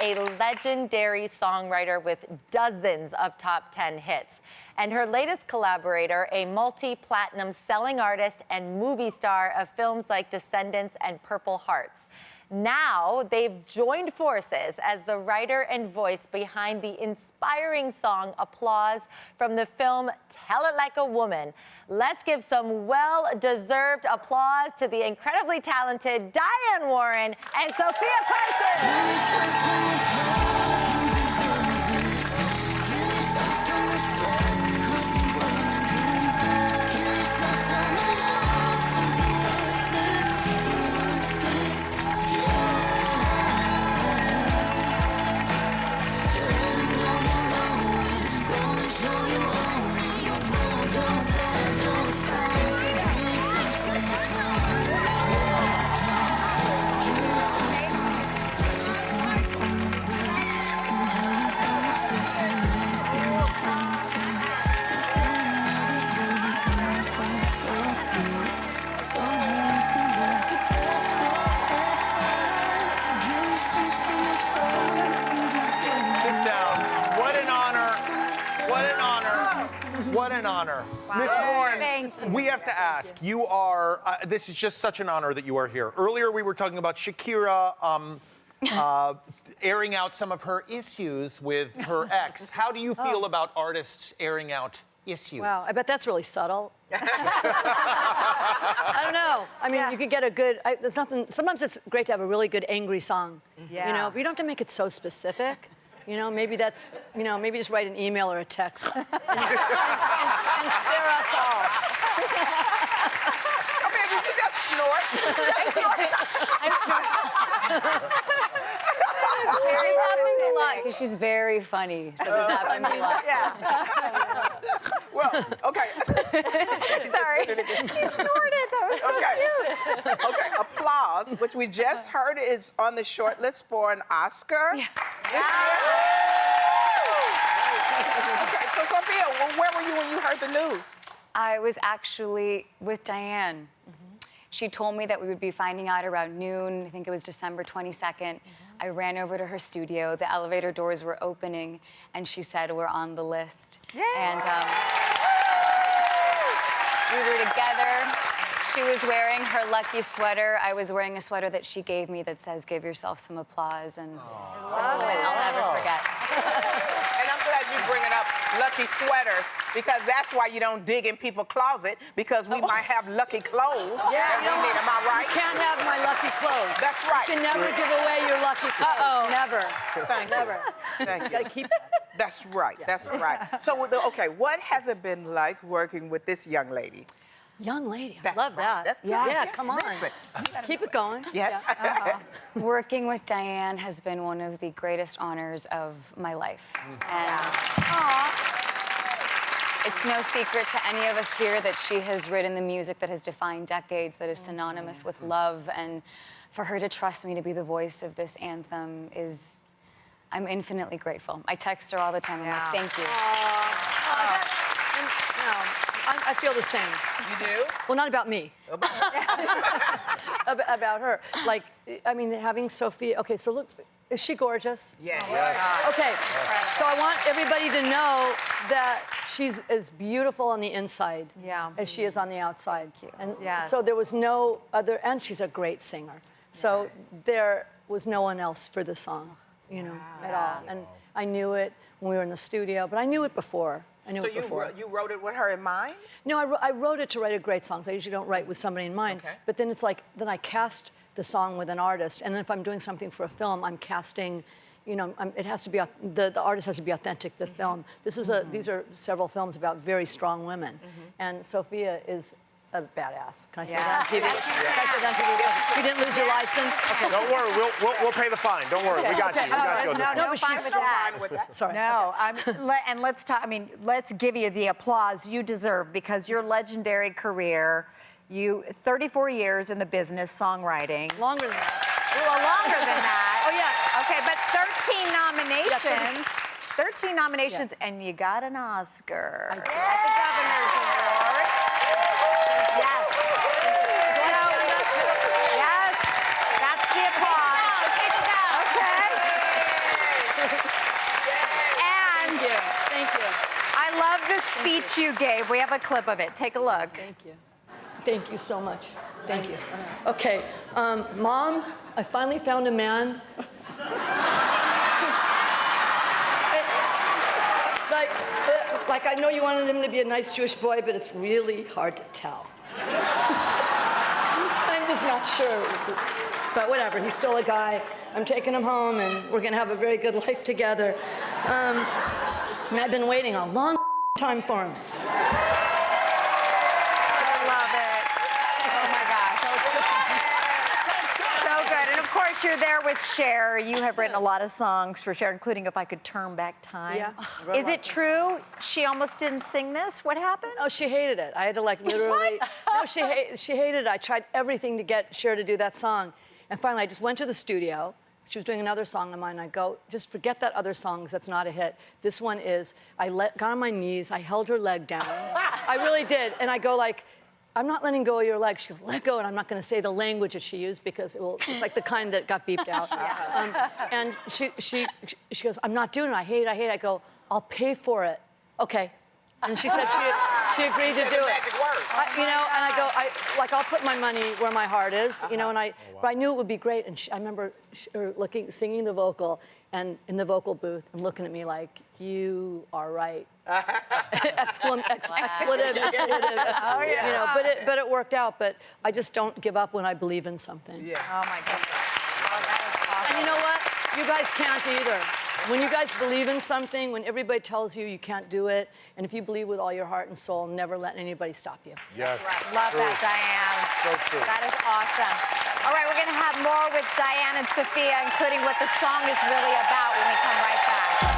a legendary songwriter with dozens of top 10 hits. And her latest collaborator, a multi-platinum selling artist and movie star of films like Descendants and Purple Hearts. Now they've joined forces as the writer and voice behind the inspiring song Applause from the film Tell It Like a Woman. Let's give some well-deserved applause to the incredibly talented Diane Warren and Sofia Carson. What an honor. Wow. Ms. Warren, we have to ask, you are, this is just such an honor that you are here. Earlier we were talking about Shakira airing out some of her issues with her ex. How do you feel about artists airing out issues? Wow, I bet that's really subtle. I don't know. I mean, you could get a good, there's nothing, sometimes it's great to have a really good angry song. Yeah. You know, but you don't have to make it so specific. You know, maybe that's, you know, maybe just write an email or a text and spare us all. I mean, did you just snort? This happens a lot because she's very funny. So this happens a lot. Yeah. Well, okay. Sorry. She snorted. That was so cute. Okay, Applause, which we just heard is on the short list for an Oscar. Yeah. This year. Okay, so Sophia, where were you when you heard the news? I was actually with Diane. She told me that we would be finding out around noon. I think it was December 22nd. I ran over to her studio. The elevator doors were opening, and she said, "We're on the list." Yay. And we were together. She was wearing her lucky sweater. I was wearing a sweater that she gave me that says, "Give yourself some applause." And it's a moment I'll never forget. And I'm glad you bringing up lucky sweaters, because that's why you don't dig in people's closet, because we might have lucky clothes. Yeah, that we need. Am I right? You can't have my lucky clothes. That's right. You can never give away your lucky clothes. Never. Thank you. Never. Thank You you. gotta keep that. That's right. That's right. So, okay, what has it been like working with this young lady? Young lady, I That's love right. that. That's good. Yeah, Yes, come on. listen. Keep it going. Yes. Yeah. Working with Diane has been one of the greatest honors of my life. And it's no secret to any of us here that she has written the music that has defined decades, that is synonymous with love. And for her to trust me to be the voice of this anthem is, I'm infinitely grateful. I text her all the time. I'm like, thank you. I feel the same. You do? Well, not about me. About her. Like, I mean, having Sophia. Okay, so look, is she gorgeous? Yeah. Okay, so I want everybody to know that she's as beautiful on the inside as she is on the outside. And so there was no other, and she's a great singer. So there was no one else for the song, you know, at all. And I knew it when we were in the studio, but I knew it before. I knew it before. You wrote it with her in mind? No, I wrote it to write a great song. So I usually don't write with somebody in mind. Okay. But then it's like, then I cast the song with an artist. And then if I'm doing something for a film, I'm casting, you know, it has to be, the artist has to be authentic, the film. This is these are several films about very strong women. And Sophia is a badass. Can I say that on TV? Can I say that on TV? You didn't lose your license? Okay. Don't worry, we'll pay the fine. Don't worry, we got you. We got you. No, but fine she's with so that. Fine with that. Sorry. No, and let's talk. I mean, let's give you the applause you deserve, because your legendary career, 34 years in the business, songwriting. Longer than that. Well, longer than that. Oh, yeah. Okay, but 13 nominations. 13 nominations, Yeah. and you got an Oscar. I did. At the Governor's Award. Yes. Yes. That's the applause. Okay. is you, Gabe. We have a clip of it. Take a look. Thank you. Thank you so much. Thank you. Okay, Mom, I finally found a man. Like, I know you wanted him to be a nice Jewish boy, but it's really hard to tell. I'm just not sure. But whatever, he's still a guy. I'm taking him home, and we're gonna have a very good life together. And I've been waiting a long time for him. I love it. Oh my gosh. So good. And of course, you're there with Cher. You have written a lot of songs for Cher, including If I Could Turn Back Time. Yeah. Is it true she almost didn't sing this? What happened? Oh, she hated it. I had to like literally. No, she hated it. I tried everything to get Cher to do that song, and finally I just went to the studio. She was doing another song of mine. I go, just forget that other song, 'cause that's not a hit. This one is. I got on my knees. I held her leg down. I really did, and I go like, I'm not letting go of your leg. She goes, let go, and I'm not going to say the language that she used because it's like the kind that got beeped out. And she goes, I'm not doing it. I hate it. I hate it. I go, I'll pay for it. Okay. And she said she agreed to do it. Magic words. You know, and I go, I'll put my money where my heart is, you know, and but I knew it would be great. And I remember her singing the vocal and in the vocal booth and looking at me like, you are right. Expletive. Oh, yeah. You know, but it worked out. But I just don't give up when I believe in something. Yeah. Oh my goodness. Oh, that is awesome. And you know what? You guys can't either. When you guys believe in something, when everybody tells you you can't do it, and if you believe with all your heart and soul, never let anybody stop you. Yes. Right. Love that, Diane. So true. That is awesome. All right, we're going to have more with Diane and Sofia, including what the song is really about when we come right back.